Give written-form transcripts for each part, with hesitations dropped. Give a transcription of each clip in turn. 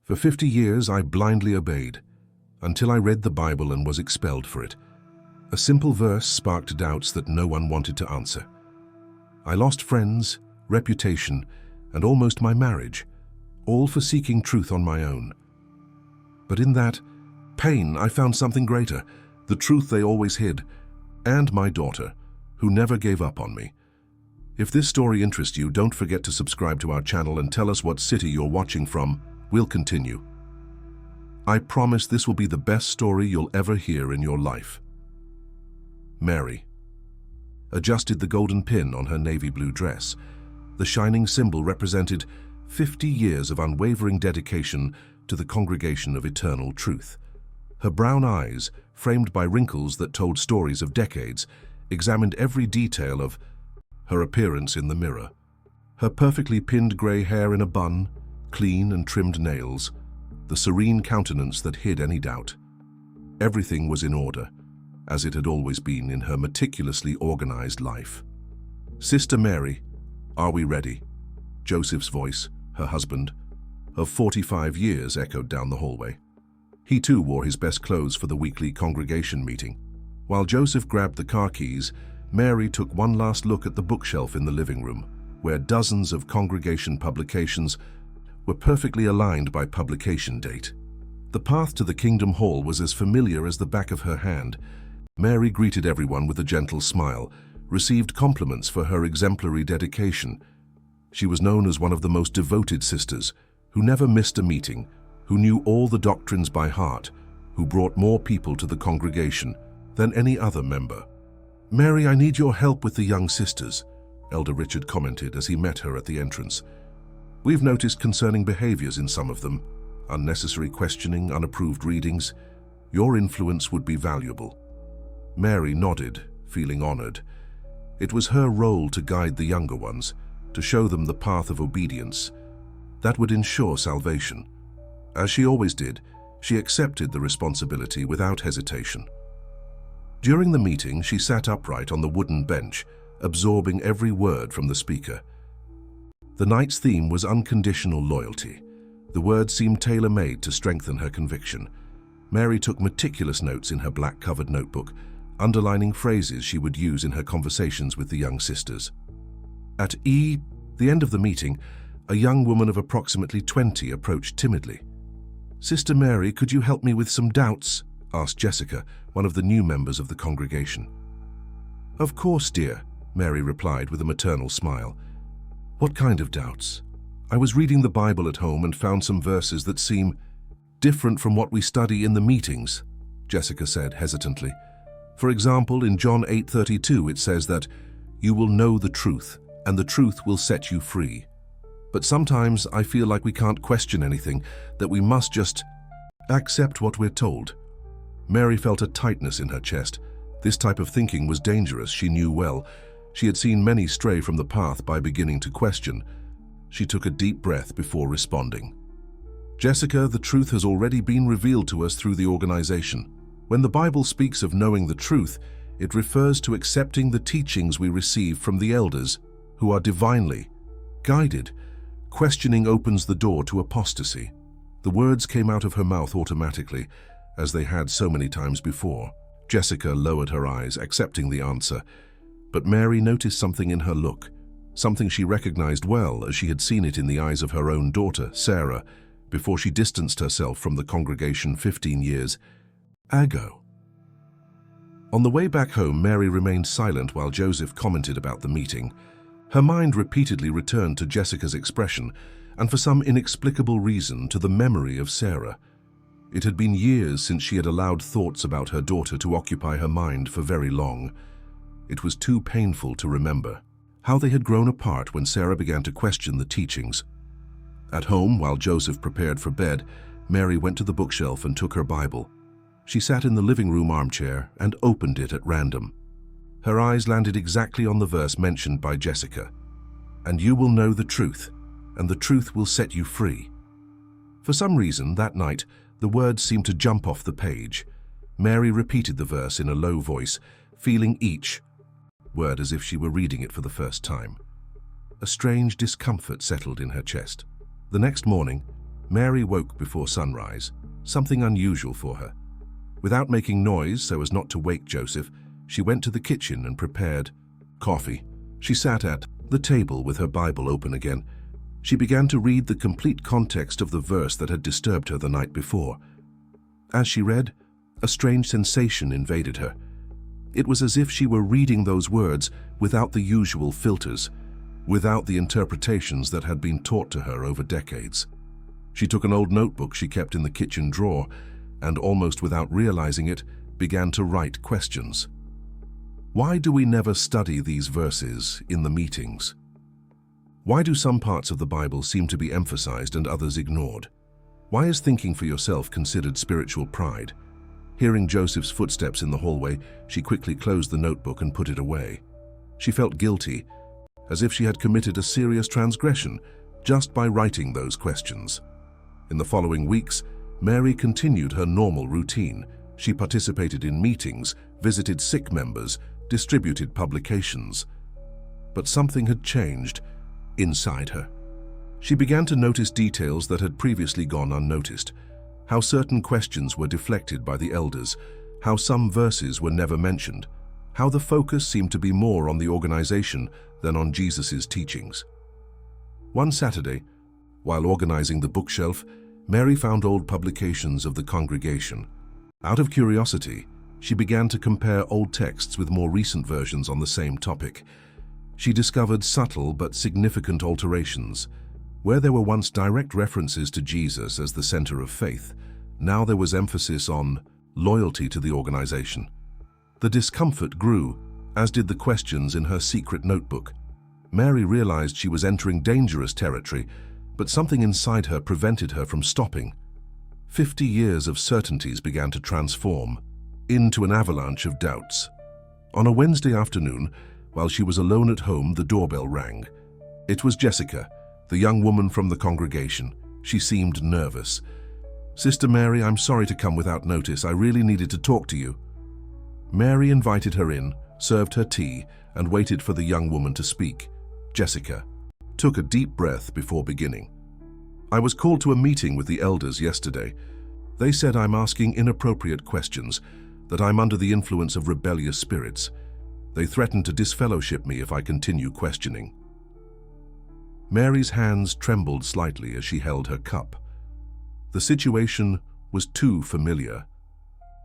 For 50 years I blindly obeyed, until I read the Bible and was expelled for it. A simple verse sparked doubts that no one wanted to answer. I lost friends, reputation, and almost my marriage, all for seeking truth on my own. But in that pain, I found something greater, the truth they always hid, and my daughter, who never gave up on me. If this story interests you, don't forget to subscribe to our channel and tell us what city you're watching from. We'll continue. I promise this will be the best story you'll ever hear in your life. Mary adjusted the golden pin on her navy blue dress. The shining symbol represented 50 years of unwavering dedication to the Congregation of Eternal Truth. Her brown eyes, framed by wrinkles that told stories of decades, examined every detail of her appearance in the mirror. Her perfectly pinned grey hair in a bun, clean and trimmed nails, the serene countenance that hid any doubt. Everything was in order, as it had always been in her meticulously organized life. "Sister Mary, are we ready?" Joseph's voice, her husband, of 45 years, echoed down the hallway. He too wore his best clothes for the weekly congregation meeting. While Joseph grabbed the car keys, Mary took one last look at the bookshelf in the living room, where dozens of congregation publications were perfectly aligned by publication date. The path to the Kingdom Hall was as familiar as the back of her hand. Mary greeted everyone with a gentle smile, received compliments for her exemplary dedication. She was known as one of the most devoted sisters, who never missed a meeting, who knew all the doctrines by heart, who brought more people to the congregation than any other member. "Mary, I need your help with the young sisters," Elder Richard commented as he met her at the entrance. "We've noticed concerning behaviors in some of them, unnecessary questioning, unapproved readings. Your influence would be valuable." Mary nodded, feeling honored. It was her role to guide the younger ones, to show them the path of obedience that would ensure salvation. As she always did, she accepted the responsibility without hesitation. During the meeting, she sat upright on the wooden bench, absorbing every word from the speaker. The night's theme was unconditional loyalty. The words seemed tailor-made to strengthen her conviction. Mary took meticulous notes in her black-covered notebook, underlining phrases she would use in her conversations with the young sisters. At the end of the meeting, a young woman of approximately 20 approached timidly. "Sister Mary, could you help me with some doubts?" asked Jessica, one of the new members of the congregation. "Of course, dear," Mary replied with a maternal smile. "What kind of doubts?" "I was reading the Bible at home and found some verses that seem different from what we study in the meetings," Jessica said hesitantly. "For example, in John 8:32 it says that you will know the truth, and the truth will set you free. But sometimes I feel like we can't question anything, that we must just accept what we're told." Mary felt a tightness in her chest. This type of thinking was dangerous, she knew well. She had seen many stray from the path by beginning to question. She took a deep breath before responding. "Jessica, the truth has already been revealed to us through the organization. When the Bible speaks of knowing the truth, it refers to accepting the teachings we receive from the elders, who are divinely guided. Questioning opens the door to apostasy." The words came out of her mouth automatically, as they had so many times before. Jessica lowered her eyes, accepting the answer. But Mary noticed something in her look, something she recognized well as she had seen it in the eyes of her own daughter, Sarah, before she distanced herself from the congregation 15 years ago. On the way back home, Mary remained silent while Joseph commented about the meeting. Her mind repeatedly returned to Jessica's expression, and for some inexplicable reason to the memory of Sarah. It had been years since she had allowed thoughts about her daughter to occupy her mind for very long. It was too painful to remember how they had grown apart when Sarah began to question the teachings. At home, while Joseph prepared for bed, Mary went to the bookshelf and took her Bible. She sat in the living room armchair and opened it at random. Her eyes landed exactly on the verse mentioned by Jessica. "And you will know the truth, and the truth will set you free." For some reason, that night, the words seemed to jump off the page. Mary repeated the verse in a low voice, feeling each word as if she were reading it for the first time. A strange discomfort settled in her chest. The next morning, Mary woke before sunrise, something unusual for her. Without making noise so as not to wake Joseph, she went to the kitchen and prepared coffee. She sat at the table with her Bible open again. She began to read the complete context of the verse that had disturbed her the night before. As she read, a strange sensation invaded her. It was as if she were reading those words without the usual filters, without the interpretations that had been taught to her over decades. She took an old notebook she kept in the kitchen drawer and, almost without realizing it, began to write questions. Why do we never study these verses in the meetings? Why do some parts of the Bible seem to be emphasized and others ignored? Why is thinking for yourself considered spiritual pride? Hearing Joseph's footsteps in the hallway, she quickly closed the notebook and put it away. She felt guilty, as if she had committed a serious transgression just by writing those questions. In the following weeks, Mary continued her normal routine. She participated in meetings, visited sick members, distributed publications. But something had changed inside her. She began to notice details that had previously gone unnoticed. How certain questions were deflected by the elders, how some verses were never mentioned, how the focus seemed to be more on the organization than on Jesus' teachings. One Saturday, while organizing the bookshelf, Mary found old publications of the congregation. Out of curiosity, she began to compare old texts with more recent versions on the same topic. She discovered subtle but significant alterations. Where there were once direct references to Jesus as the center of faith, now there was emphasis on loyalty to the organization. The discomfort grew, as did the questions in her secret notebook. Mary realized she was entering dangerous territory, but something inside her prevented her from stopping. 50 years of certainties began to transform into an avalanche of doubts. On a Wednesday afternoon, while she was alone at home, the doorbell rang. It was Jessica, the young woman from the congregation. She seemed nervous. "Sister Mary, I'm sorry to come without notice. I really needed to talk to you." Mary invited her in, served her tea, and waited for the young woman to speak. Jessica took a deep breath before beginning. "I was called to a meeting with the elders yesterday. They said I'm asking inappropriate questions, that I'm under the influence of rebellious spirits. They threatened to disfellowship me if I continue questioning." Mary's hands trembled slightly as she held her cup. The situation was too familiar.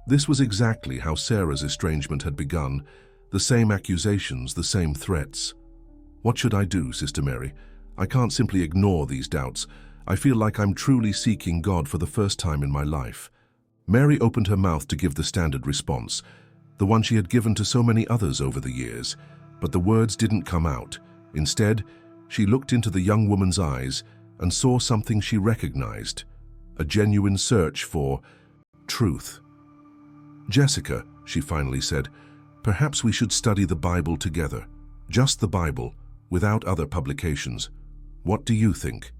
This was exactly how Sarah's estrangement had begun, the same accusations, the same threats. "What should I do, Sister Mary? I can't simply ignore these doubts. I feel like I'm truly seeking God for the first time in my life." Mary opened her mouth to give the standard response, the one she had given to so many others over the years, but the words didn't come out. Instead, she looked into the young woman's eyes and saw something she recognized, a genuine search for truth. "Jessica," she finally said, "perhaps we should study the Bible together. Just the Bible, without other publications. What do you think?"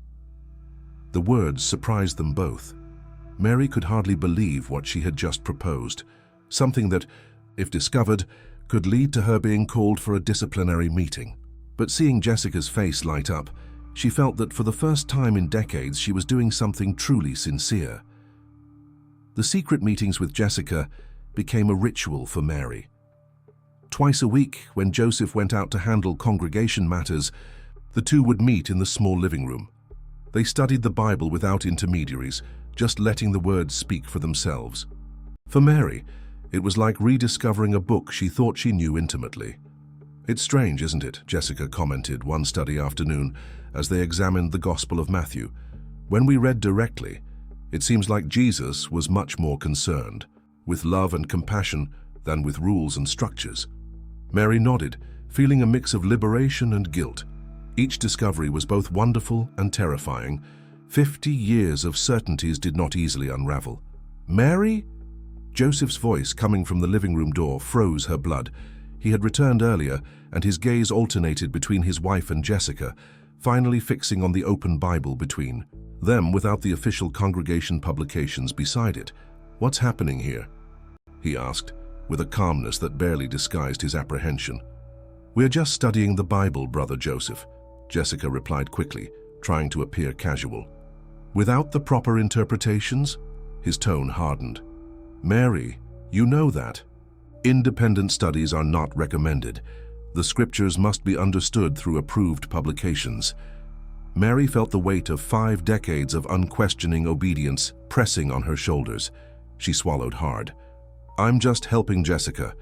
The words surprised them both. Mary could hardly believe what she had just proposed, something that, if discovered, could lead to her being called for a disciplinary meeting. But seeing Jessica's face light up, she felt that for the first time in decades she was doing something truly sincere. The secret meetings with Jessica became a ritual for Mary. Twice a week, when Joseph went out to handle congregation matters, the two would meet in the small living room. They studied the Bible without intermediaries, just letting the words speak for themselves. For Mary, it was like rediscovering a book she thought she knew intimately. "It's strange, isn't it?" Jessica commented one study afternoon as they examined the Gospel of Matthew. "When we read directly, it seems like Jesus was much more concerned with love and compassion than with rules and structures." Mary nodded, feeling a mix of liberation and guilt. Each discovery was both wonderful and terrifying. 50 years of certainties did not easily unravel. "Mary?" Joseph's voice, coming from the living room door, froze her blood. He had returned earlier, and his gaze alternated between his wife and Jessica, finally fixing on the open Bible between them without the official congregation publications beside it. "What's happening here?" he asked, with a calmness that barely disguised his apprehension. "We're just studying the Bible, Brother Joseph," Jessica replied quickly, trying to appear casual. Without the proper interpretations? His tone hardened. Mary, you know that. Independent studies are not recommended. The scriptures must be understood through approved publications. Mary felt the weight of 5 decades of unquestioning obedience pressing on her shoulders. She swallowed hard. I'm just helping Jessica.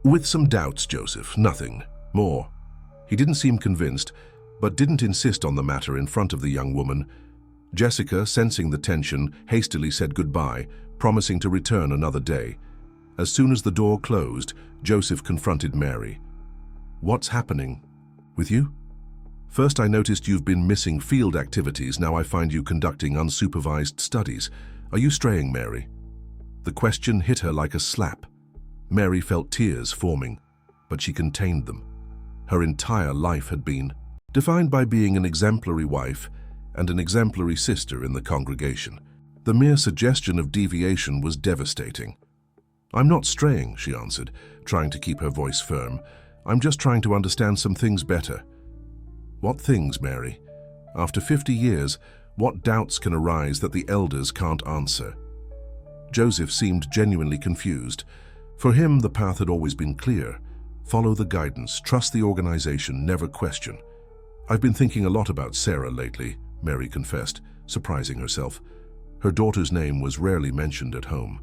With some doubts, Joseph, nothing more. He didn't seem convinced, but didn't insist on the matter in front of the young woman. Jessica, sensing the tension, hastily said goodbye, promising to return another day. As soon as the door closed, Joseph confronted Mary. What's happening? With you? First I noticed you've been missing field activities, now I find you conducting unsupervised studies. Are you straying, Mary? The question hit her like a slap. Mary felt tears forming, but she contained them. Her entire life had been defined by being an exemplary wife and an exemplary sister in the congregation. The mere suggestion of deviation was devastating. I'm not straying, she answered, trying to keep her voice firm. I'm just trying to understand some things better. What things, Mary? After 50 years, what doubts can arise that the elders can't answer? Joseph seemed genuinely confused. For him, the path had always been clear. Follow the guidance, trust the organization, never question. I've been thinking a lot about Sarah lately, Mary confessed, surprising herself. Her daughter's name was rarely mentioned at home.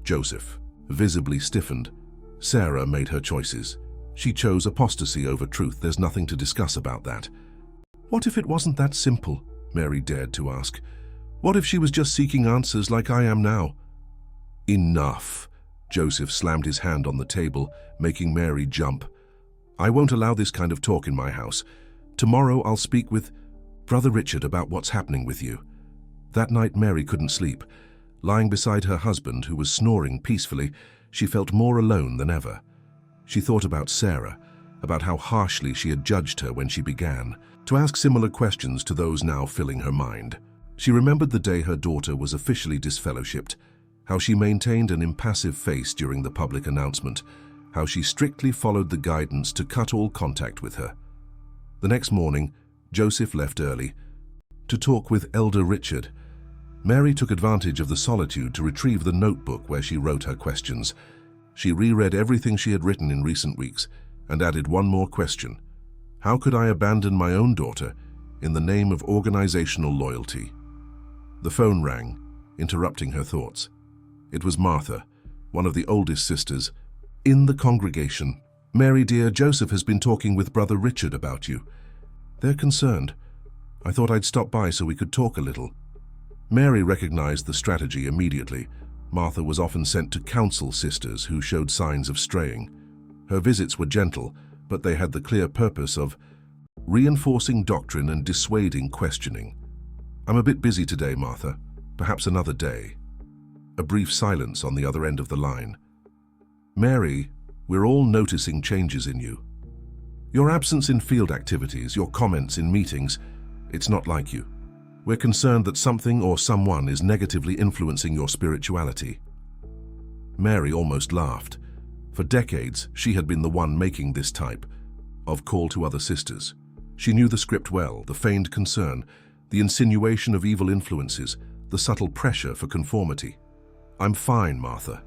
Joseph visibly stiffened. Sarah made her choices. She chose apostasy over truth. There's nothing to discuss about that. What if it wasn't that simple? Mary dared to ask. What if she was just seeking answers like I am now? Enough. Joseph slammed his hand on the table, making Mary jump. I won't allow this kind of talk in my house. Tomorrow I'll speak with Brother Richard about what's happening with you. That night Mary couldn't sleep. Lying beside her husband, who was snoring peacefully, she felt more alone than ever. She thought about Sarah, about how harshly she had judged her when she began to ask similar questions to those now filling her mind. She remembered the day her daughter was officially disfellowshipped, how she maintained an impassive face during the public announcement, how she strictly followed the guidance to cut all contact with her. The next morning, Joseph left early to talk with Elder Richard. Mary took advantage of the solitude to retrieve the notebook where she wrote her questions. She reread everything she had written in recent weeks and added one more question. How could I abandon my own daughter in the name of organizational loyalty? The phone rang, interrupting her thoughts. It was Martha, one of the oldest sisters, in the congregation. Mary, dear, Joseph has been talking with Brother Richard about you. They're concerned. I thought I'd stop by so we could talk a little. Mary recognized the strategy immediately. Martha was often sent to counsel sisters who showed signs of straying. Her visits were gentle, but they had the clear purpose of reinforcing doctrine and dissuading questioning. I'm a bit busy today, Martha. Perhaps another day. A brief silence on the other end of the line. Mary, we're all noticing changes in you. Your absence in field activities, your comments in meetings, it's not like you. We're concerned that something or someone is negatively influencing your spirituality. Mary almost laughed. For decades, she had been the one making this type of call to other sisters. She knew the script well, the feigned concern, the insinuation of evil influences, the subtle pressure for conformity. I'm fine, Martha.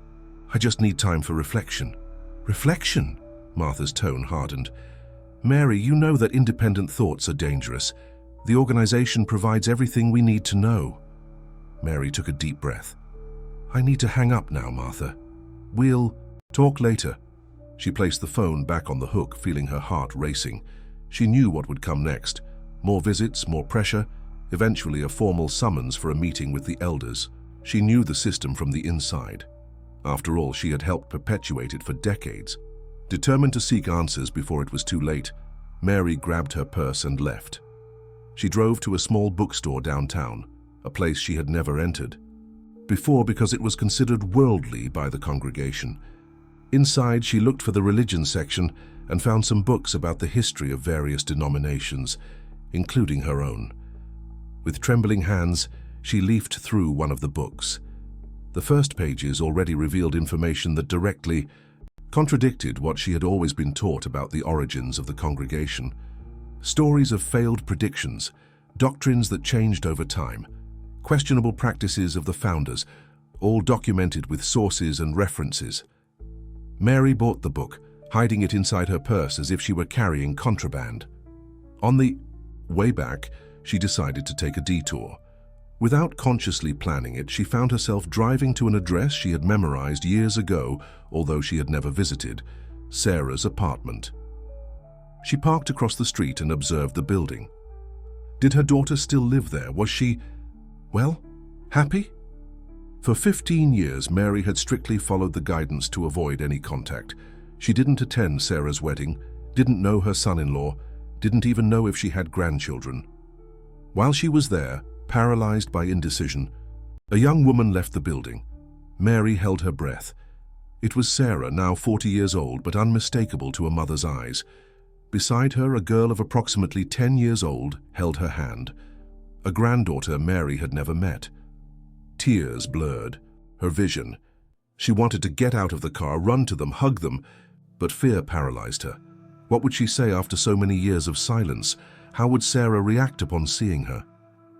I just need time for reflection. Reflection? Martha's tone hardened. Mary, you know that independent thoughts are dangerous. The organization provides everything we need to know. Mary took a deep breath. I need to hang up now, Martha. We'll talk later. She placed the phone back on the hook, feeling her heart racing. She knew what would come next. More visits, more pressure, eventually a formal summons for a meeting with the elders. She knew the system from the inside. After all, she had helped perpetuate it for decades. Determined to seek answers before it was too late, Mary grabbed her purse and left. She drove to a small bookstore downtown, a place she had never entered before because it was considered worldly by the congregation. Inside, she looked for the religion section and found some books about the history of various denominations, including her own. With trembling hands, she leafed through one of the books. The first pages already revealed information that directly contradicted what she had always been taught about the origins of the congregation. Stories of failed predictions, doctrines that changed over time, questionable practices of the founders, all documented with sources and references. Mary bought the book, hiding it inside her purse as if she were carrying contraband. On the way back, she decided to take a detour. Without consciously planning it, she found herself driving to an address she had memorized years ago, although she had never visited, Sarah's apartment. She parked across the street and observed the building. Did her daughter still live there? Was she, well, happy? For 15 years, Mary had strictly followed the guidance to avoid any contact. She didn't attend Sarah's wedding, didn't know her son-in-law, didn't even know if she had grandchildren. While she was there, paralyzed by indecision, a young woman left the building. Mary held her breath. It was Sarah, now 40 years old, but unmistakable to a mother's eyes. Beside her, a girl of approximately 10 years old held her hand, a granddaughter Mary had never met. Tears blurred her vision. She wanted to get out of the car, run to them, hug them, but fear paralyzed her. What would she say after so many years of silence? How would Sarah react upon seeing her?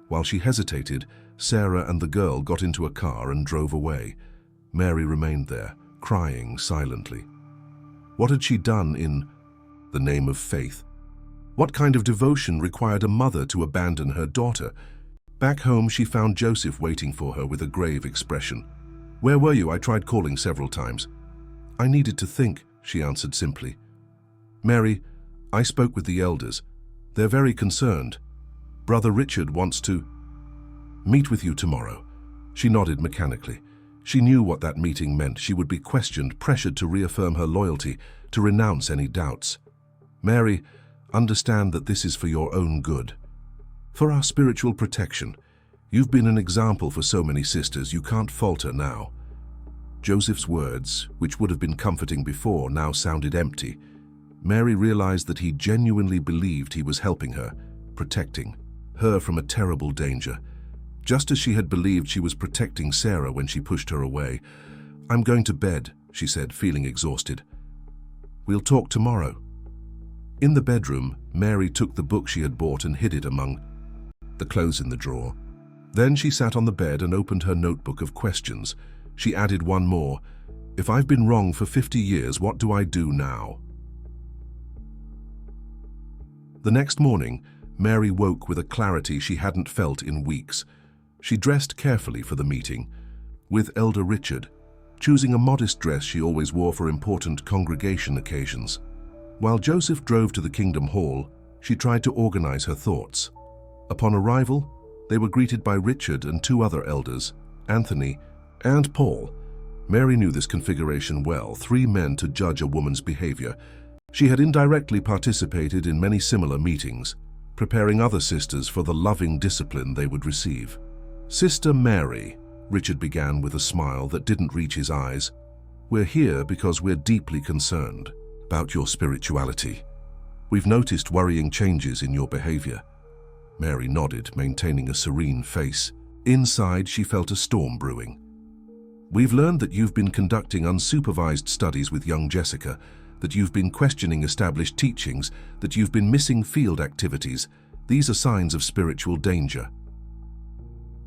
While she hesitated, Sarah and the girl got into a car and drove away. Mary remained there, crying silently. What had she done in the name of faith? What kind of devotion required a mother to abandon her daughter? Back home, she found Joseph waiting for her with a grave expression. "Where were you? I tried calling several times." "I needed to think," she answered simply. "Mary, I spoke with the elders. They're very concerned. Brother Richard wants to meet with you tomorrow." She nodded mechanically. She knew what that meeting meant. She would be questioned, pressured to reaffirm her loyalty, to renounce any doubts. "Mary, understand that this is for your own good. For our spiritual protection. You've been an example for so many sisters. You can't falter now." Joseph's words, which would have been comforting before, now sounded empty. Mary realized that he genuinely believed he was helping her, protecting her from a terrible danger, just as she had believed she was protecting Sarah when she pushed her away. "I'm going to bed," she said, feeling exhausted. "We'll talk tomorrow." In the bedroom, Mary took the book she had bought and hid it among the clothes in the drawer. Then she sat on the bed and opened her notebook of questions. She added one more. "If I've been wrong for 50 years, what do I do now?" The next morning, Mary woke with a clarity she hadn't felt in weeks. She dressed carefully for the meeting with Elder Richard, choosing a modest dress she always wore for important congregation occasions. While Joseph drove to the Kingdom Hall, she tried to organize her thoughts. Upon arrival, they were greeted by Richard and two other elders, Anthony and Paul. Mary knew this configuration well, 3 men to judge a woman's behavior. She had indirectly participated in many similar meetings, preparing other sisters for the loving discipline they would receive. "Sister Mary," Richard began with a smile that didn't reach his eyes, "we're here because we're deeply concerned about your spirituality. We've noticed worrying changes in your behavior." Mary nodded, maintaining a serene face. Inside, she felt a storm brewing. "We've learned that you've been conducting unsupervised studies with young Jessica, that you've been questioning established teachings, that you've been missing field activities. These are signs of spiritual danger."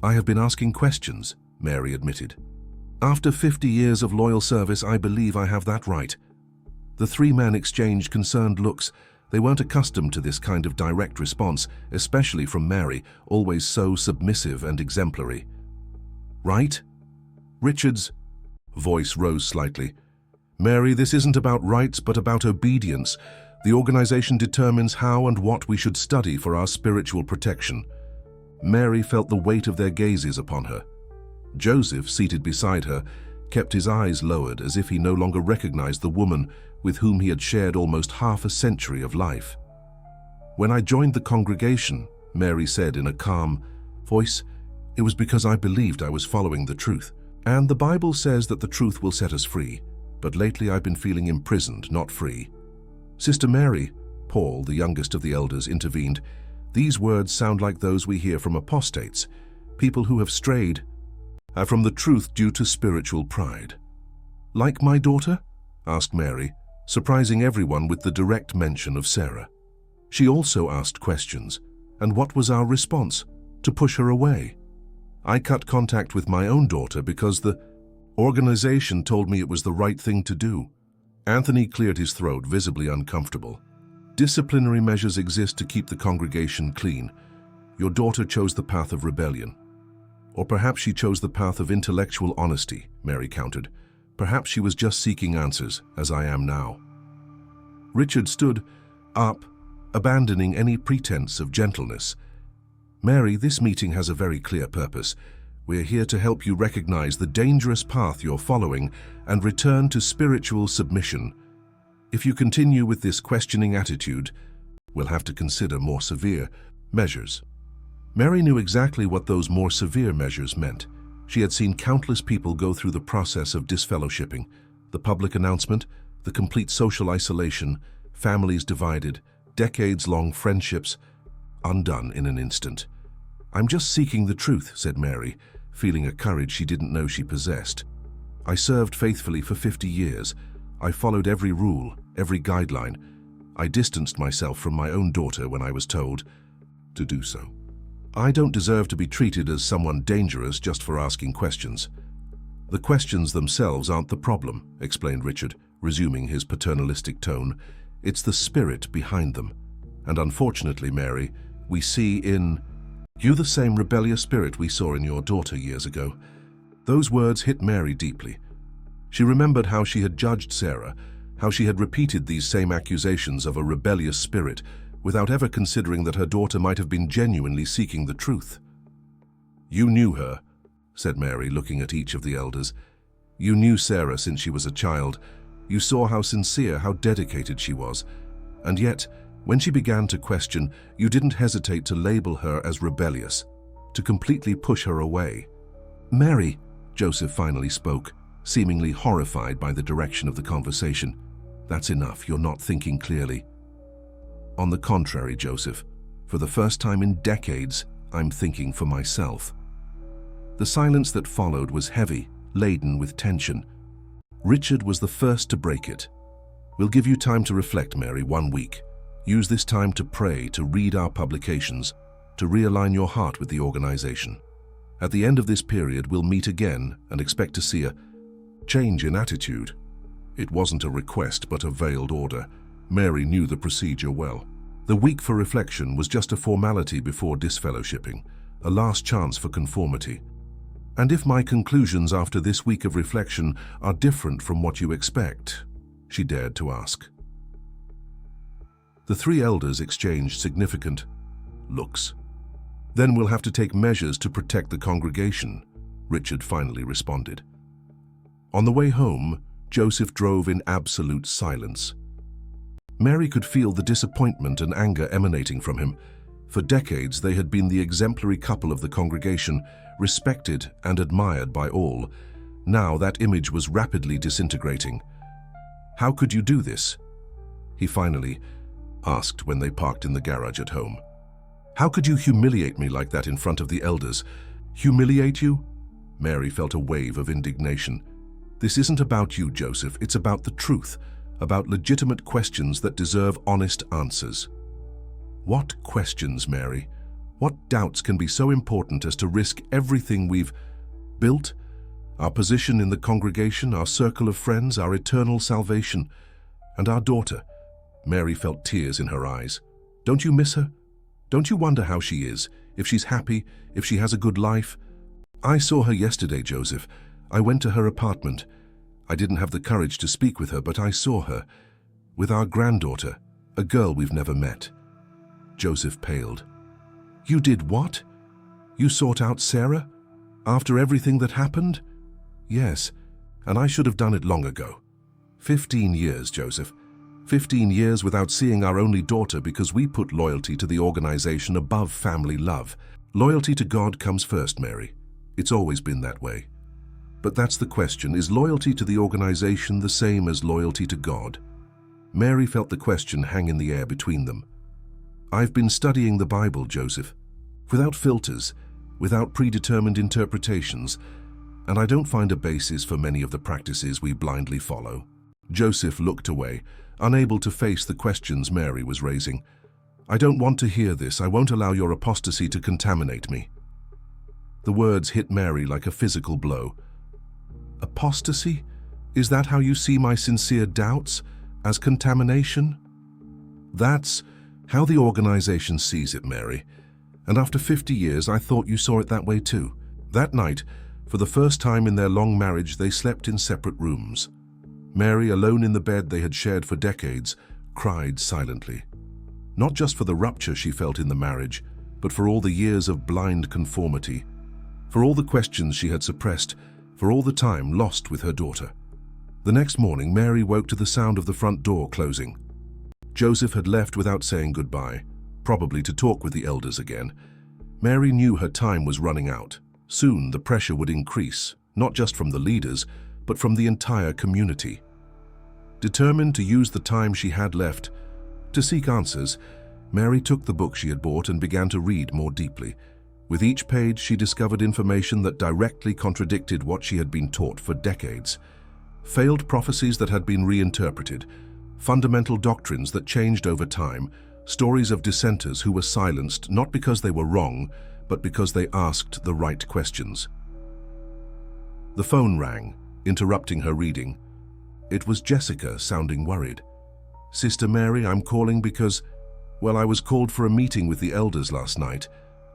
"I have been asking questions," Mary admitted. "After 50 years of loyal service, I believe I have that right." The 3 men exchanged concerned looks. They weren't accustomed to this kind of direct response, especially from Mary, always so submissive and exemplary. "Right?" Richard's voice rose slightly. "Mary, this isn't about rights, but about obedience. The organization determines how and what we should study for our spiritual protection." Mary felt the weight of their gazes upon her. Joseph, seated beside her, kept his eyes lowered as if he no longer recognized the woman with whom he had shared almost half a century of life. "When I joined the congregation," Mary said in a calm voice, "it was because I believed I was following the truth. And the Bible says that the truth will set us free. But lately I've been feeling imprisoned, not free." "Sister Mary," Paul, the youngest of the elders, intervened, "these words sound like those we hear from apostates, people who have strayed from the truth due to spiritual pride." "Like my daughter?" asked Mary, surprising everyone with the direct mention of Sarah. She also asked questions, and what was our response? To push her away. I cut contact with my own daughter because the organization told me it was the right thing to do. Anthony cleared his throat, visibly uncomfortable. Disciplinary measures exist to keep the congregation clean. Your daughter chose the path of rebellion. Or perhaps she chose the path of intellectual honesty, Mary countered. Perhaps she was just seeking answers, as I am now. Richard stood up, abandoning any pretense of gentleness. Mary, this meeting has a very clear purpose. We're here to help you recognize the dangerous path you're following and return to spiritual submission. If you continue with this questioning attitude, we'll have to consider more severe measures. Mary knew exactly what those more severe measures meant. She had seen countless people go through the process of disfellowshipping, the public announcement, the complete social isolation, families divided, decades-long friendships undone in an instant. I'm just seeking the truth, said Mary, feeling a courage she didn't know she possessed. I served faithfully for 50 years. I followed every rule, every guideline. I distanced myself from my own daughter when I was told to do so. I don't deserve to be treated as someone dangerous just for asking questions. The questions themselves aren't the problem, explained Richard, resuming his paternalistic tone. It's the spirit behind them. And unfortunately, Mary, we see in you the same rebellious spirit we saw in your daughter years ago. Those words hit Mary deeply. She remembered how she had judged Sarah, how she had repeated these same accusations of a rebellious spirit, without ever considering that her daughter might have been genuinely seeking the truth. You knew her, said Mary, looking at each of the elders. You knew Sarah since she was a child. You saw how sincere, how dedicated she was. And yet, when she began to question, you didn't hesitate to label her as rebellious, to completely push her away. Mary, Joseph finally spoke, seemingly horrified by the direction of the conversation. That's enough, you're not thinking clearly. On the contrary, Joseph, for the first time in decades, I'm thinking for myself. The silence that followed was heavy, laden with tension. Richard was the first to break it. We'll give you time to reflect, Mary, 1 week. Use this time to pray, to read our publications, to realign your heart with the organization. At the end of this period, we'll meet again and expect to see a change in attitude. It wasn't a request, but a veiled order. Mary knew the procedure well. The week for reflection was just a formality before disfellowshipping, a last chance for conformity. And if my conclusions after this week of reflection are different from what you expect, she dared to ask. The three elders exchanged significant looks. Then we'll have to take measures to protect the congregation, Richard finally responded. On the way home, Joseph drove in absolute silence. Mary could feel the disappointment and anger emanating from him. For decades, they had been the exemplary couple of the congregation, respected and admired by all. Now that image was rapidly disintegrating. How could you do this? He finally asked when they parked in the garage at home. How could you humiliate me like that in front of the elders? Humiliate you? Mary felt a wave of indignation. This isn't about you, Joseph. It's about the truth, about legitimate questions that deserve honest answers. What questions, Mary? What doubts can be so important as to risk everything we've built? Our position in the congregation, our circle of friends, our eternal salvation, and our daughter. Mary felt tears in her eyes. Don't you miss her? Don't you wonder how she is, if she's happy, if she has a good life? I saw her yesterday, Joseph. I went to her apartment. I didn't have the courage to speak with her, but I saw her, with our granddaughter, a girl we've never met. Joseph paled. You did what? You sought out Sarah? After everything that happened? Yes, and I should have done it long ago. 15 years, Joseph. 15 years without seeing our only daughter because we put loyalty to the organization above family love. Loyalty to God comes first, Mary. It's always been that way. But that's the question. Is loyalty to the organization the same as loyalty to God? Mary felt the question hang in the air between them. I've been studying the Bible, Joseph, without filters, without predetermined interpretations, and I don't find a basis for many of the practices we blindly follow. Joseph looked away, unable to face the questions Mary was raising. I don't want to hear this. I won't allow your apostasy to contaminate me. The words hit Mary like a physical blow. Apostasy? Is that how you see my sincere doubts? As contamination? That's how the organization sees it, Mary. And after 50 years, I thought you saw it that way too. That night, for the first time in their long marriage, they slept in separate rooms. Mary, alone in the bed they had shared for decades, cried silently. Not just for the rupture she felt in the marriage, but for all the years of blind conformity, for all the questions she had suppressed, for all the time lost with her daughter. The next morning, Mary woke to the sound of the front door closing. Joseph had left without saying goodbye, probably to talk with the elders again. Mary knew her time was running out. Soon the pressure would increase, not just from the leaders, but from the entire community. Determined to use the time she had left to seek answers, Mary took the book she had bought and began to read more deeply. With each page, she discovered information that directly contradicted what she had been taught for decades. Failed prophecies that had been reinterpreted, fundamental doctrines that changed over time, stories of dissenters who were silenced not because they were wrong, but because they asked the right questions. The phone rang, interrupting her reading. It was Jessica, sounding worried. "Sister Mary, I'm calling because, well, I was called for a meeting with the elders last night.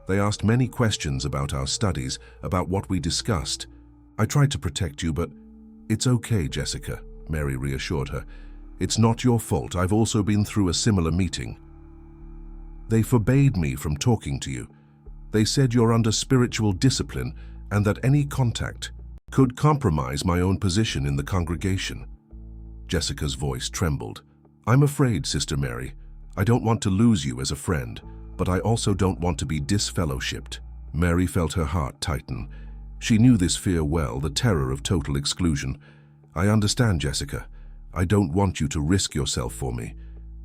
They asked many questions about our studies, about what we discussed. I tried to protect you, but it's okay, Jessica," Mary reassured her. "It's not your fault. I've also been through a similar meeting. They forbade me from talking to you. They said you're under spiritual discipline and that any contact could compromise my own position in the congregation." Jessica's voice trembled. "I'm afraid, Sister Mary. I don't want to lose you as a friend, but I also don't want to be disfellowshipped." Mary felt her heart tighten. She knew this fear well, the terror of total exclusion. "I understand, Jessica. I don't want you to risk yourself for me.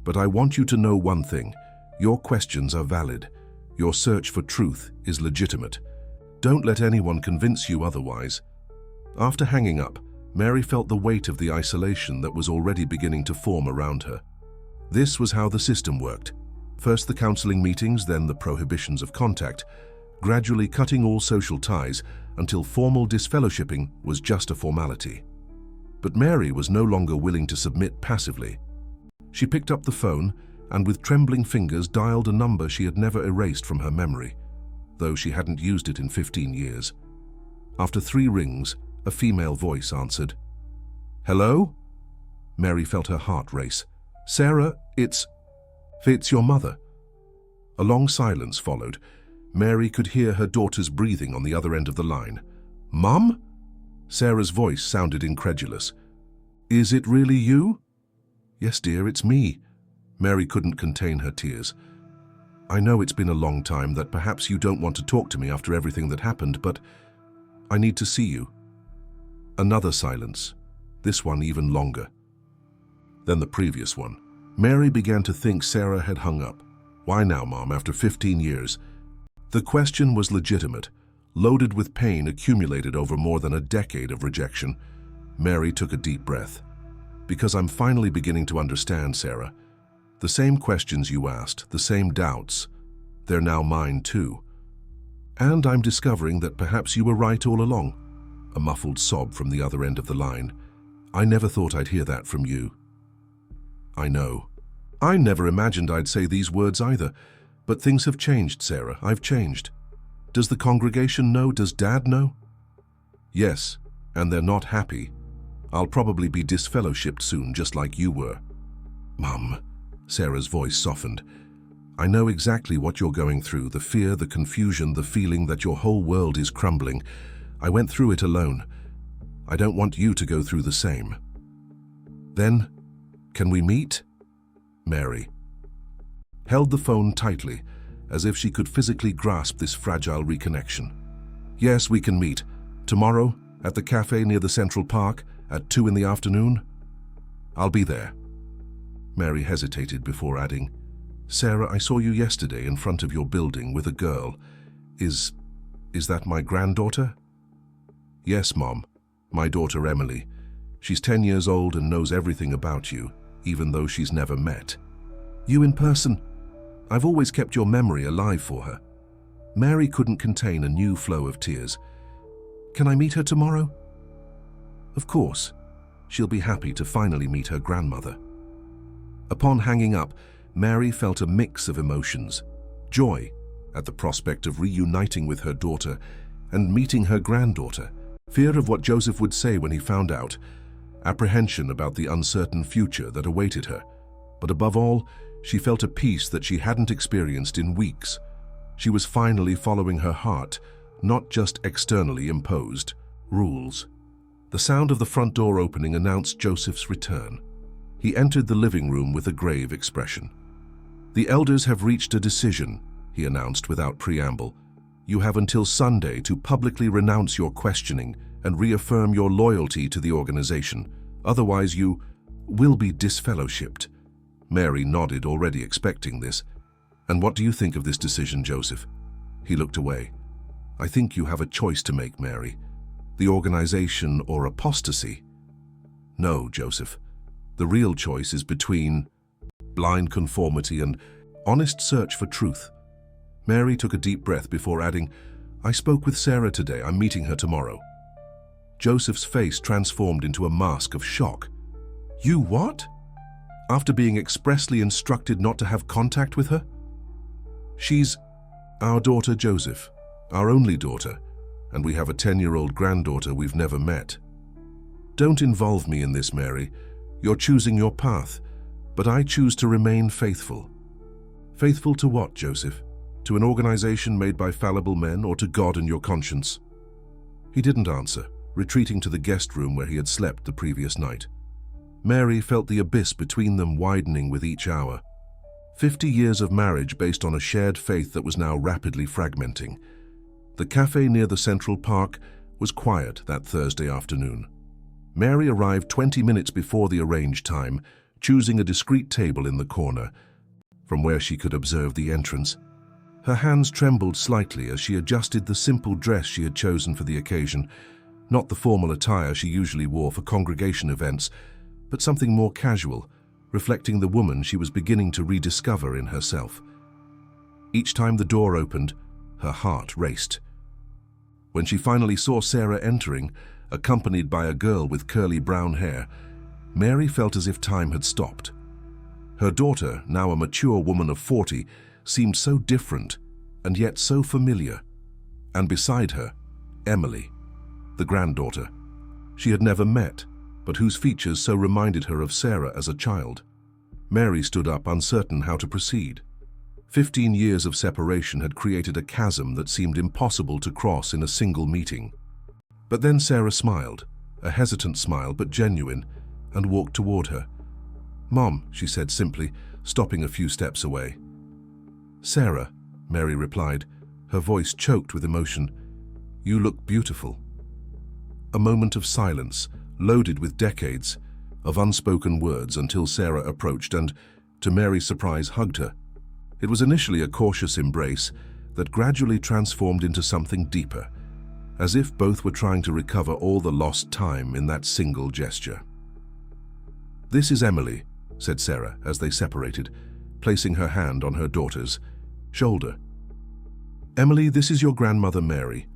But I want you to know one thing. Your questions are valid. Your search for truth is legitimate. Don't let anyone convince you otherwise." After hanging up, Mary felt the weight of the isolation that was already beginning to form around her. This was how the system worked. First the counseling meetings, then the prohibitions of contact, gradually cutting all social ties until formal disfellowshipping was just a formality. But Mary was no longer willing to submit passively. She picked up the phone and with trembling fingers dialed a number she had never erased from her memory, though she hadn't used it in 15 years. After 3 rings, a female voice answered. "Hello?" Mary felt her heart race. "Sarah, it's your mother." A long silence followed. Mary could hear her daughter's breathing on the other end of the line. "Mum?" Sarah's voice sounded incredulous. "Is it really you?" "Yes, dear, it's me." Mary couldn't contain her tears. "I know it's been a long time, that perhaps you don't want to talk to me after everything that happened, but I need to see you." Another silence, this one even longer than the previous one. Mary began to think Sarah had hung up. Why now, Mom, after 15 years? The question was legitimate, loaded with pain accumulated over more than a decade of rejection. Mary took a deep breath. "Because I'm finally beginning to understand, Sarah. The same questions you asked, the same doubts, they're now mine too. And I'm discovering that perhaps you were right all along." A muffled sob from the other end of the line. "I never thought I'd hear that from you." "I know. I never imagined I'd say these words either. But things have changed, Sarah. I've changed. Does the congregation know? Does Dad know?" "Yes, and they're not happy. I'll probably be disfellowshipped soon, just like you were." "Mum," Sarah's voice softened. "I know exactly what you're going through, the fear, the confusion, the feeling that your whole world is crumbling. I went through it alone. I don't want you to go through the same." "Then, can we meet?" Mary held the phone tightly, as if she could physically grasp this fragile reconnection. "Yes, we can meet. Tomorrow, at the cafe near the Central Park, at 2 in the afternoon. I'll be there." Mary hesitated before adding, "Sarah, I saw you yesterday in front of your building with a girl. Is that my granddaughter?" "Yes, Mom. My daughter Emily. She's 10 years old and knows everything about you, even though she's never met." "You in person? I've always kept your memory alive for her." Mary couldn't contain a new flow of tears. "Can I meet her tomorrow?" Of course. She'll be happy to finally meet her grandmother. Upon hanging up, Mary felt a mix of emotions: joy at the prospect of reuniting with her daughter and meeting her granddaughter, fear of what Joseph would say when he found out, apprehension about the uncertain future that awaited her. But above all, she felt a peace that she hadn't experienced in weeks. She was finally following her heart, not just externally imposed rules. The sound of the front door opening announced Joseph's return. He entered the living room with a grave expression. "The elders have reached a decision," he announced without preamble. "You have until Sunday to publicly renounce your questioning and reaffirm your loyalty to the organization. Otherwise, you will be disfellowshipped." Mary nodded, already expecting this. "And what do you think of this decision, Joseph?" He looked away. "I think you have a choice to make, Mary. The organization or apostasy." "No, Joseph. The real choice is between blind conformity and honest search for truth." Mary took a deep breath before adding, "I spoke with Sarah today. I'm meeting her tomorrow." Joseph's face transformed into a mask of shock. "You what? After being expressly instructed not to have contact with her?" "She's our daughter, Joseph, our only daughter, and we have a 10-year-old granddaughter we've never met." "Don't involve me in this, Mary. You're choosing your path, but I choose to remain faithful." "Faithful to what, Joseph? To an organization made by fallible men, or to God and your conscience?" He didn't answer, retreating to the guest room where he had slept the previous night. Mary felt the abyss between them widening with each hour. 50 years of marriage based on a shared faith that was now rapidly fragmenting. The cafe near the Central Park was quiet that Thursday afternoon. Mary arrived 20 minutes before the arranged time, choosing a discreet table in the corner, from where she could observe the entrance. Her hands trembled slightly as she adjusted the simple dress she had chosen for the occasion, not the formal attire she usually wore for congregation events, but something more casual, reflecting the woman she was beginning to rediscover in herself. Each time the door opened, her heart raced. When she finally saw Sarah entering, accompanied by a girl with curly brown hair, Mary felt as if time had stopped. Her daughter, now a mature woman of 40, seemed so different and yet so familiar. And beside her, Emily, the granddaughter. She had never met, but whose features so reminded her of Sarah as a child. Mary stood up, uncertain how to proceed. 15 years of separation had created a chasm that seemed impossible to cross in a single meeting. But then Sarah smiled, a hesitant smile but genuine, and walked toward her. "Mom," she said simply, stopping a few steps away. "Sarah," Mary replied, her voice choked with emotion, "you look beautiful." A moment of silence, loaded with decades of unspoken words, until Sarah approached and, to Mary's surprise, hugged her. It was initially a cautious embrace that gradually transformed into something deeper, as if both were trying to recover all the lost time in that single gesture. "This is Emily," said Sarah as they separated, placing her hand on her daughter's shoulder. "Emily, this is your grandmother, Mary."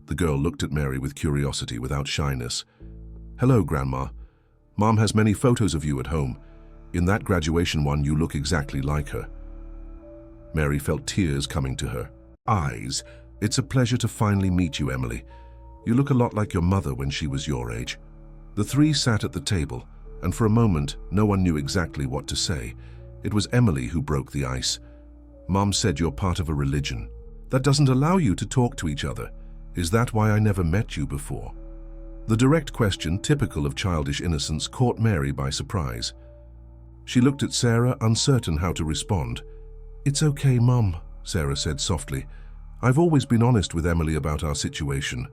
The girl looked at Mary with curiosity without shyness. "Hello, Grandma. Mom has many photos of you at home. In that graduation one, you look exactly like her." Mary felt tears coming to her eyes. "It's a pleasure to finally meet you, Emily. You look a lot like your mother when she was your age." The three sat at the table, and for a moment, no one knew exactly what to say. It was Emily who broke the ice. "Mom said you're part of a religion. That doesn't allow you to talk to each other. Is that why I never met you before?" The direct question, typical of childish innocence, caught Mary by surprise. She looked at Sarah, uncertain how to respond. "It's okay, Mom," Sarah said softly. "I've always been honest with Emily about our situation.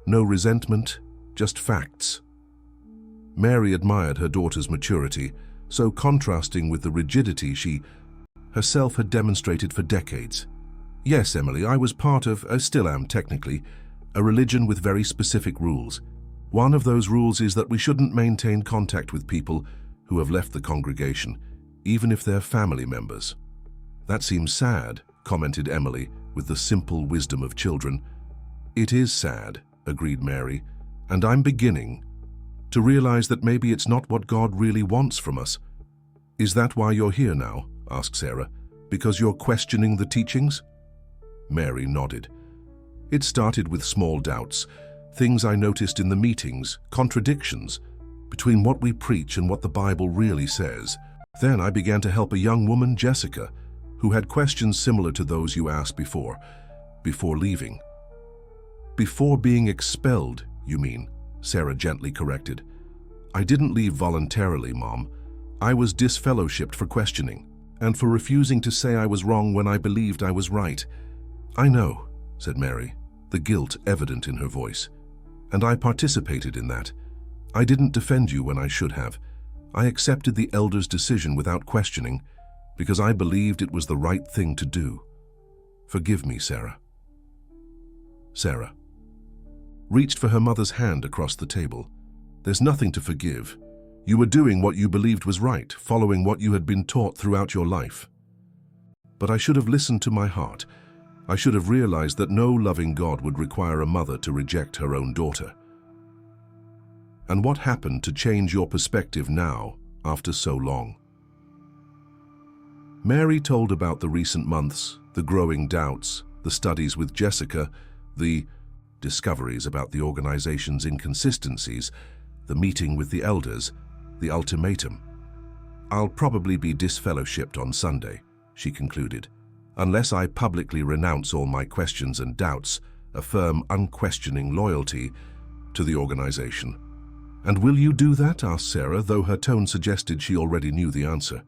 No resentment, just facts." Mary admired her daughter's maturity, so contrasting with the rigidity she herself had demonstrated for decades. "Yes, Emily, I was part of, still am technically, a religion with very specific rules. One of those rules is that we shouldn't maintain contact with people who have left the congregation, even if they're family members." "That seems sad," commented Emily, with the simple wisdom of children. "It is sad," agreed Mary, "and I'm beginning to realize that maybe it's not what God really wants from us." "Is that why you're here now?" asked Sarah. "Because you're questioning the teachings?" Mary nodded. "It started with small doubts, things I noticed in the meetings, contradictions between what we preach and what the Bible really says. Then I began to help a young woman, Jessica, who had questions similar to those you asked before leaving." "Before being expelled, you mean?" Sarah gently corrected. "I didn't leave voluntarily, Mom. I was disfellowshipped for questioning, and for refusing to say I was wrong when I believed I was right." "I know," said Mary, the guilt evident in her voice. "And I participated in that. I didn't defend you when I should have. I accepted the elders' decision without questioning, because I believed it was the right thing to do. Forgive me, Sarah." Sarah reached for her mother's hand across the table. "There's nothing to forgive. You were doing what you believed was right, following what you had been taught throughout your life. But I should have listened to my heart. I should have realized that no loving God would require a mother to reject her own daughter." "And what happened to change your perspective now, after so long?" Mary told about the recent months, the growing doubts, the studies with Jessica, the discoveries about the organization's inconsistencies, the meeting with the elders, the ultimatum. "I'll probably be disfellowshipped on Sunday," she concluded, "unless I publicly renounce all my questions and doubts, affirm unquestioning loyalty to the organization." "And will you do that?" asked Sarah, though her tone suggested she already knew the answer.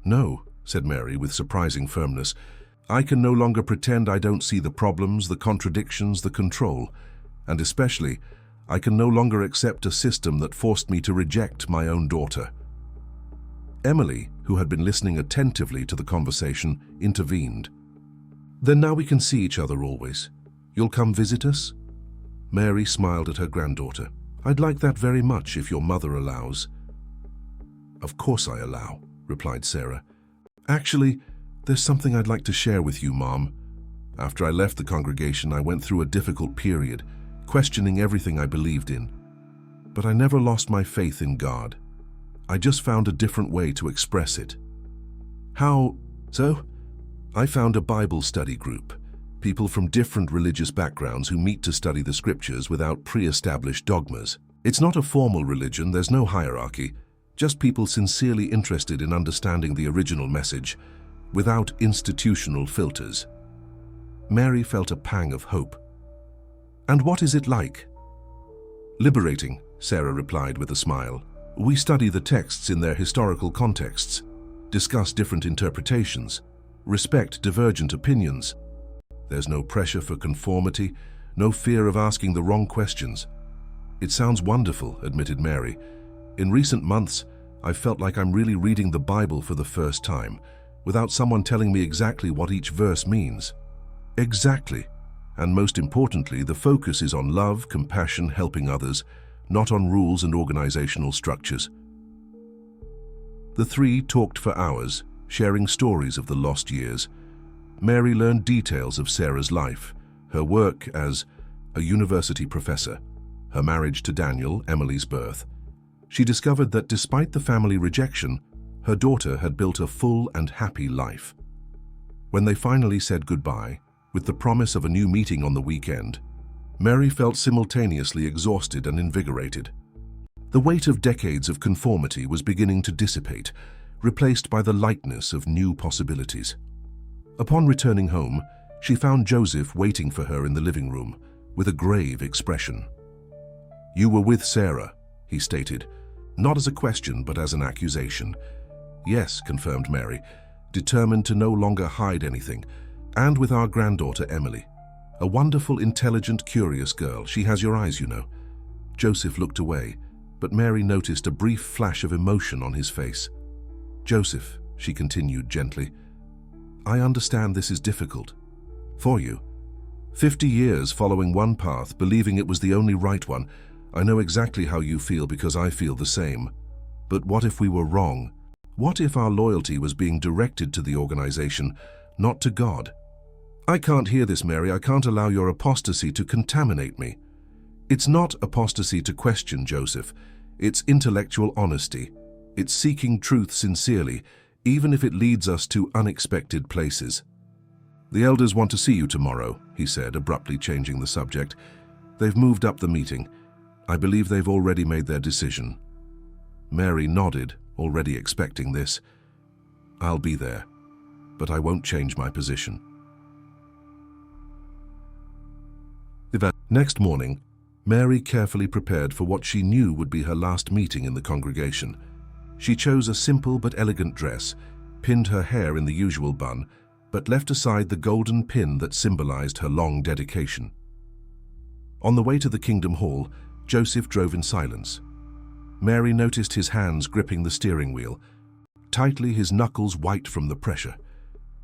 "No," said Mary with surprising firmness. "I can no longer pretend I don't see the problems, the contradictions, the control, and especially, I can no longer accept a system that forced me to reject my own daughter." Emily, who had been listening attentively to the conversation, intervened. "Then now we can see each other always. You'll come visit us?" Mary smiled at her granddaughter. "I'd like that very much if your mother allows." "Of course I allow," replied Sarah. "Actually, there's something I'd like to share with you, Mom. After I left the congregation, I went through a difficult period, questioning everything I believed in. But I never lost my faith in God. I just found a different way to express it." "How so?" "I found a Bible study group, people from different religious backgrounds who meet to study the scriptures without pre-established dogmas. It's not a formal religion, there's no hierarchy, just people sincerely interested in understanding the original message, without institutional filters." Mary felt a pang of hope. "And what is it like?" "Liberating," Sarah replied with a smile. "We study the texts in their historical contexts, discuss different interpretations, respect divergent opinions. There's no pressure for conformity, no fear of asking the wrong questions." "It sounds wonderful," admitted Mary. "In recent months, I've felt like I'm really reading the Bible for the first time, without someone telling me exactly what each verse means." "Exactly. And most importantly, the focus is on love, compassion, helping others, not on rules and organizational structures." The three talked for hours, sharing stories of the lost years. Mary learned details of Sarah's life, her work as a university professor, her marriage to Daniel, Emily's birth. She discovered that despite the family rejection, her daughter had built a full and happy life. When they finally said goodbye, with the promise of a new meeting on the weekend, Mary felt simultaneously exhausted and invigorated. The weight of decades of conformity was beginning to dissipate, replaced by the lightness of new possibilities. Upon returning home, she found Joseph waiting for her in the living room, with a grave expression. "You were with Sarah," he stated, not as a question but as an accusation. "Yes," confirmed Mary, determined to no longer hide anything, "and with our granddaughter Emily. A wonderful, intelligent, curious girl. She has your eyes, you know." Joseph looked away, but Mary noticed a brief flash of emotion on his face. "Joseph," she continued gently, "I understand this is difficult. For you. 50 years following one path, believing it was the only right one. I know exactly how you feel because I feel the same. But what if we were wrong? What if our loyalty was being directed to the organization, not to God? "I can't hear this, Mary. I can't allow your apostasy to contaminate me." "It's not apostasy to question, Joseph. It's intellectual honesty. It's seeking truth sincerely, even if it leads us to unexpected places." "The elders want to see you tomorrow," he said, abruptly changing the subject. "They've moved up the meeting. I believe they've already made their decision." Mary nodded, already expecting this. "I'll be there, but I won't change my position." Next morning, Mary carefully prepared for what she knew would be her last meeting in the congregation. She chose a simple but elegant dress, pinned her hair in the usual bun, but left aside the golden pin that symbolized her long dedication. On the way to the Kingdom Hall, Joseph drove in silence. Mary noticed his hands gripping the steering wheel, tightly, his knuckles white from the pressure.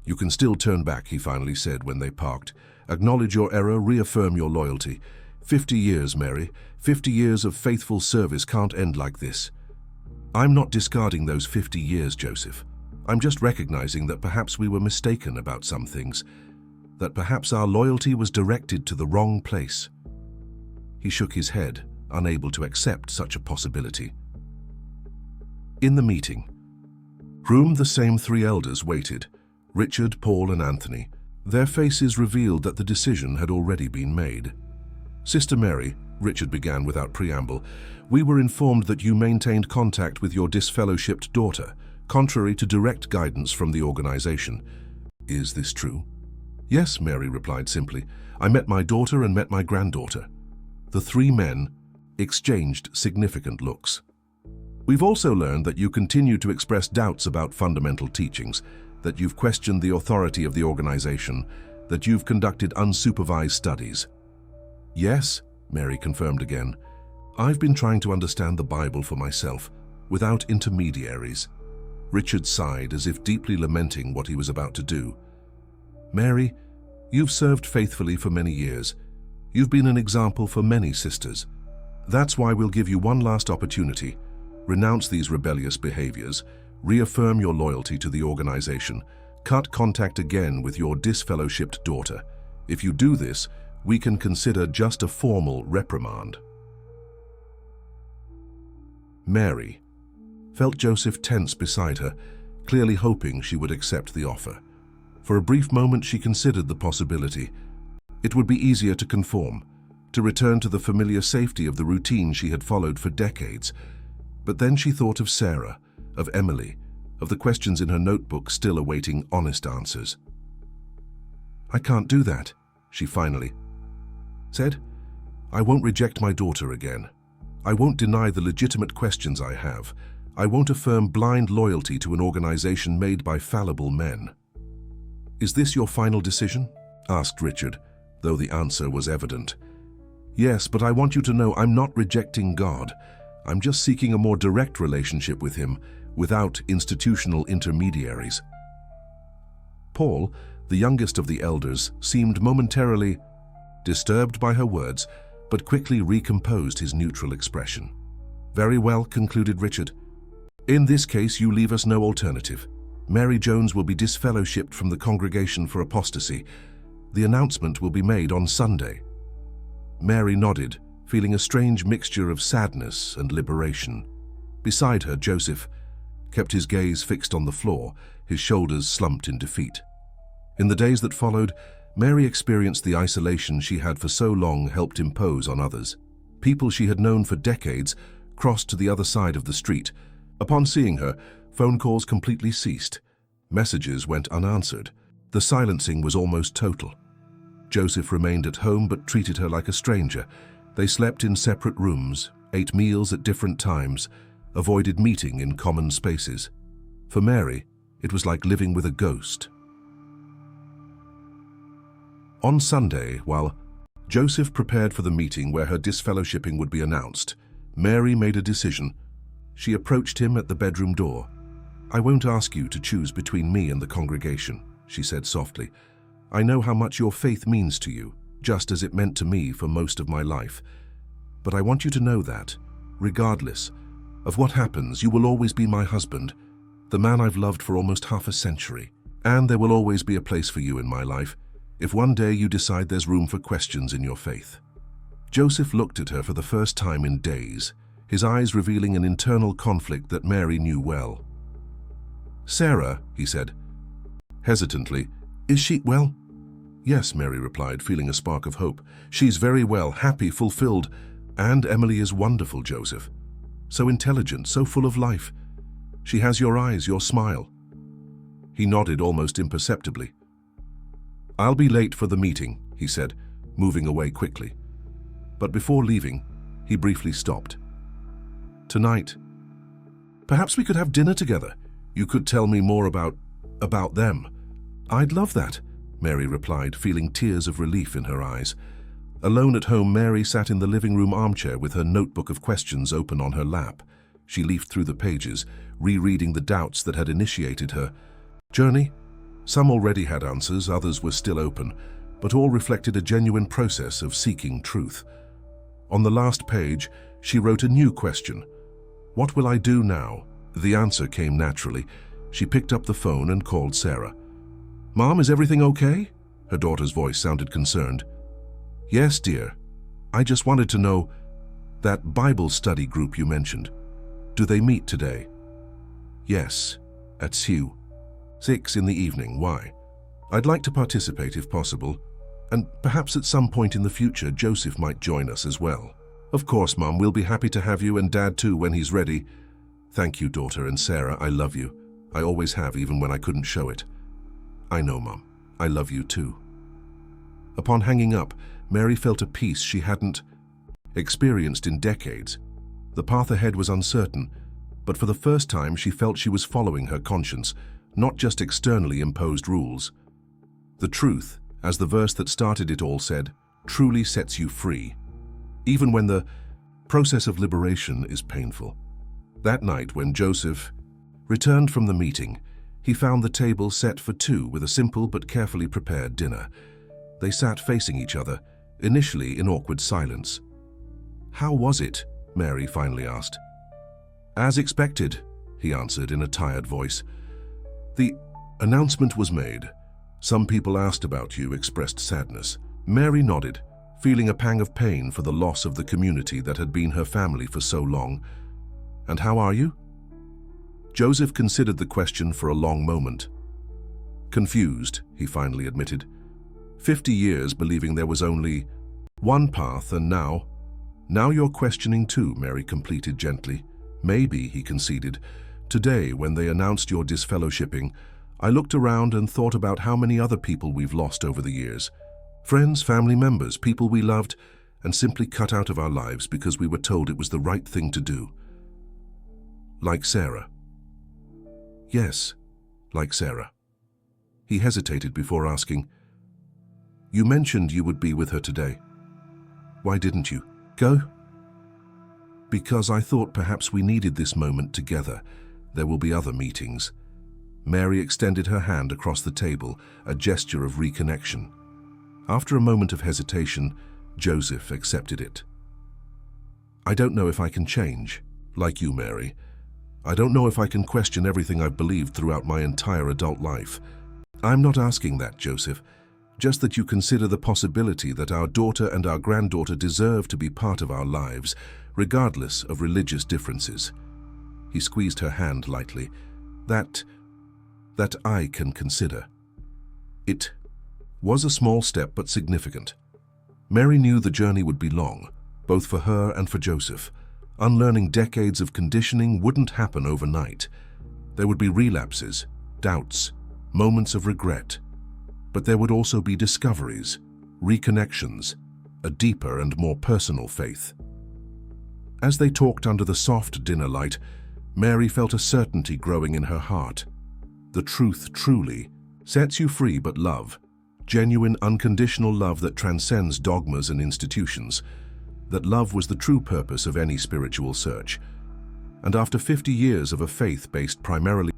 "You can still turn back," he finally said when they parked. "Acknowledge your error, reaffirm your loyalty. 50 years, Mary. 50 years of faithful service can't end like this." "I'm not discarding those 50 years, Joseph. I'm just recognizing that perhaps we were mistaken about some things, that perhaps our loyalty was directed to the wrong place." He shook his head, unable to accept such a possibility. In the meeting room, the same three elders waited: Richard, Paul, and Anthony. Their faces revealed that the decision had already been made. "Sister Mary," Richard began without preamble, "we were informed that you maintained contact with your disfellowshipped daughter, contrary to direct guidance from the organization. Is this true?" "Yes," Mary replied simply. "I met my daughter and met my granddaughter." The three men exchanged significant looks. "We've also learned that you continue to express doubts about fundamental teachings, that you've questioned the authority of the organization, that you've conducted unsupervised studies." "Yes," Mary confirmed again. "I've been trying to understand the Bible for myself, without intermediaries." Richard sighed, as if deeply lamenting what he was about to do. "Mary, you've served faithfully for many years. You've been an example for many sisters. That's why we'll give you one last opportunity. Renounce these rebellious behaviors, reaffirm your loyalty to the organization, cut contact again with your disfellowshipped daughter. If you do this, we can consider just a formal reprimand." Mary felt Joseph tense beside her, clearly hoping she would accept the offer. For a brief moment she considered the possibility. It would be easier to conform, to return to the familiar safety of the routine she had followed for decades. But then she thought of Sarah, of Emily, of the questions in her notebook still awaiting honest answers. "I can't do that," she finally said. "I won't reject my daughter again. I won't deny the legitimate questions I have. I won't affirm blind loyalty to an organization made by fallible men." "Is this your final decision?" asked Richard, though the answer was evident. "Yes, but I want you to know I'm not rejecting God. I'm just seeking a more direct relationship with Him, without institutional intermediaries." Paul, the youngest of the elders, seemed momentarily disturbed by her words, but quickly recomposed his neutral expression. "Very well," concluded Richard. "In this case, you leave us no alternative. Mary Jones will be disfellowshipped from the congregation for apostasy. The announcement will be made on Sunday." Mary nodded, feeling a strange mixture of sadness and liberation. Beside her, Joseph kept his gaze fixed on the floor, his shoulders slumped in defeat. In the days that followed, Mary experienced the isolation she had for so long helped impose on others. People she had known for decades crossed to the other side of the street. Upon seeing her, phone calls completely ceased. Messages went unanswered. The silencing was almost total. Joseph remained at home but treated her like a stranger. They slept in separate rooms, ate meals at different times, avoided meeting in common spaces. For Mary, it was like living with a ghost. On Sunday, while Joseph prepared for the meeting where her disfellowshipping would be announced, Mary made a decision. She approached him at the bedroom door. "I won't ask you to choose between me and the congregation," she said softly. "I know how much your faith means to you, just as it meant to me for most of my life. But I want you to know that, regardless of what happens, you will always be my husband, the man I've loved for almost half a century. And there will always be a place for you in my life. if one day you decide there's room for questions in your faith." Joseph looked at her for the first time in days, his eyes revealing an internal conflict that Mary knew well. "Sarah," he said, hesitantly, "is she well?" "Yes," Mary replied, feeling a spark of hope. "She's very well, happy, fulfilled, and Emily is wonderful, Joseph. So intelligent, so full of life. She has your eyes, your smile." He nodded almost imperceptibly. "I'll be late for the meeting," he said, moving away quickly. But before leaving, he briefly stopped. "Tonight, perhaps we could have dinner together. You could tell me more about them." "I'd love that," Mary replied, feeling tears of relief in her eyes. Alone at home, Mary sat in the living room armchair with her notebook of questions open on her lap. She leafed through the pages, rereading the doubts that had initiated her journey. Some already had answers, others were still open, but all reflected a genuine process of seeking truth. On the last page, she wrote a new question. "What will I do now?" The answer came naturally. She picked up the phone and called Sarah. "Mom, is everything okay?" Her daughter's voice sounded concerned. "Yes, dear. I just wanted to know, that Bible study group you mentioned, do they meet today?" "Yes, at 6 in the evening. Why?" "I'd like to participate if possible, and perhaps at some point in the future Joseph might join us as well." "Of course, Mom, we'll be happy to have you, and Dad too when he's ready." "Thank you, daughter, and Sarah, I love you. I always have, even when I couldn't show it." "I know, Mom. I love you too." Upon hanging up, Mary felt a peace she hadn't experienced in decades. The path ahead was uncertain, but for the first time she felt she was following her conscience, not just externally imposed rules. The truth, as the verse that started it all said, truly sets you free, even when the process of liberation is painful. That night, when Joseph returned from the meeting, he found the table set for two with a simple but carefully prepared dinner. They sat facing each other, initially in awkward silence. "How was it?" Mary finally asked. "As expected," he answered in a tired voice. "The announcement was made. Some people asked about you, expressed sadness." Mary nodded, feeling a pang of pain for the loss of the community that had been her family for so long. "And how are you?" Joseph considered the question for a long moment. "Confused," he finally admitted. 50 years believing there was only one path, and now you're questioning too," Mary completed gently. "Maybe," he conceded. "Today, when they announced your disfellowshipping, I looked around and thought about how many other people we've lost over the years. Friends, family members, people we loved, and simply cut out of our lives because we were told it was the right thing to do." "Like Sarah?" "Yes, like Sarah." He hesitated before asking, "You mentioned you would be with her today. Why didn't you go?" "Because I thought perhaps we needed this moment together. There will be other meetings." Mary extended her hand across the table, a gesture of reconnection. After a moment of hesitation, Joseph accepted it. "I don't know if I can change, like you, Mary. I don't know if I can question everything I've believed throughout my entire adult life. I'm not asking that, Joseph. Just that you consider the possibility that our daughter and our granddaughter deserve to be part of our lives, regardless of religious differences." He squeezed her hand lightly. That I can consider." It was a small step, but significant. Mary knew the journey would be long, both for her and for Joseph. Unlearning decades of conditioning wouldn't happen overnight. There would be relapses, doubts, moments of regret. But there would also be discoveries, reconnections, a deeper and more personal faith. As they talked under the soft dinner light, Mary felt a certainty growing in her heart. The truth truly sets you free, but love, genuine, unconditional love that transcends dogmas and institutions, that love was the true purpose of any spiritual search. And after 50 years of a faith based primarily